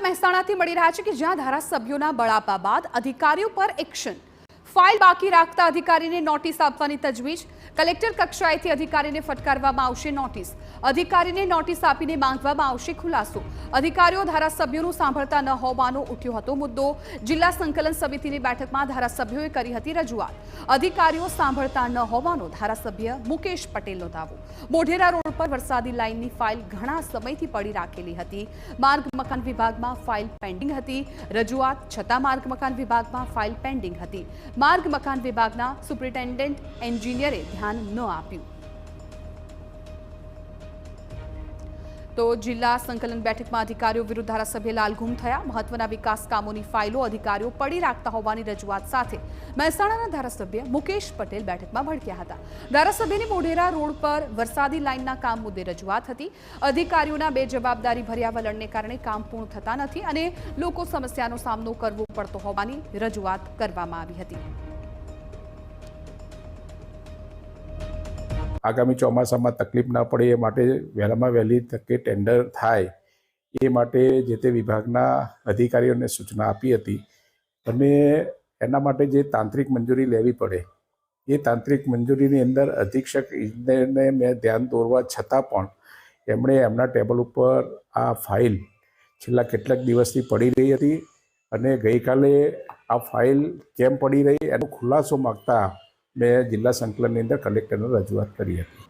મહેસાણાથી મળી રહ્યા છે કે જ્યાં ધારાસભ્યોના બળાપા બાદ અધિકારીઓ પર એક્શન, ફાઇલ બાકી રાખતા અધિકારીને નોટિસ આપવાની તજવીજ। કલેક્ટર કક્ષાએથી અધિકારીને ફટકારવામાં આવશે નોટિસ। અધિકારીને નોટિસ આપીને માંગવામાં આવશે ખુલાસો। અધિકારીઓ ધારાસભ્યોનું સાંભળતા ન હોવાનો ઉઠ્યો હતો મુદ્દો। જિલ્લા સંકલન સમિતિની બેઠકમાં ધારાસભ્યોએ કરી હતી રજૂઆત। અધિકારીઓ સાંભળતા ન હોવાનો ધારાસભ્ય મુકેશ પટેલનો દાવો। મોઢેરા રોડ પર વરસાદી લાઇનની ફાઇલ ઘણા સમયથી પડી રાખેલી હતી। માર્ગ મકાન વિભાગમાં ફાઇલ પેન્ડિંગ હતી। રજૂઆત છતાં માર્ગ મકાન વિભાગમાં ફાઇલ પેન્ડિંગ હતી। માર્ગ મકાન વિભાગના સુપ્રિન્ટેન્ડન્ટ એન્જિનિયરે ધ્યાન ન આપ્યું। તો જિલ્લા સંકલન બેઠકમાં અધિકારીઓ વિરુદ્ધ ધારાસભ્ય લાલઘુમ થયા। મહત્વના વિકાસ કામોની ફાઇલો અધિકારીઓ પડી રાખતા હોવાની રજૂઆત સાથે મહેસાણાના ધારાસભ્ય મુકેશ પટેલ બેઠકમાં ભડક્યા હતા। ધારાસભ્યની મોઢેરા રોડ પર વરસાદી લાઇનના કામ મુદ્દે રજૂઆત હતી। અધિકારીઓના બેજવાબદારી ભર્યા વલણને કારણે કામ પૂર્ણ થતા નથી અને લોકો સમસ્યાનો સામનો કરવો પડતો હોવાની રજૂઆત કરવામાં આવી હતી। આગામી ચોમાસામાં તકલીફ ન પડે એ માટે વહેલામાં વહેલી તકે ટેન્ડર થાય એ માટે જે તે વિભાગના અધિકારીઓને સૂચના આપી હતી અને એના માટે જે તાંત્રિક મંજૂરી લેવી પડે એ તાંત્રિક મંજૂરીની અંદર અધિક્ષક ઇજનેરને મેં ધ્યાન દોરવા છતાં પણ એમણે એમના ટેબલ ઉપર આ ફાઇલ છેલ્લા કેટલાક દિવસથી પડી રહી હતી અને ગઈકાલે આ ફાઇલ કેમ પડી રહી એનો ખુલાસો માગતા મેં જિલ્લા સંકલનની અંદર કલેક્ટરને રજૂઆત કરી હતી।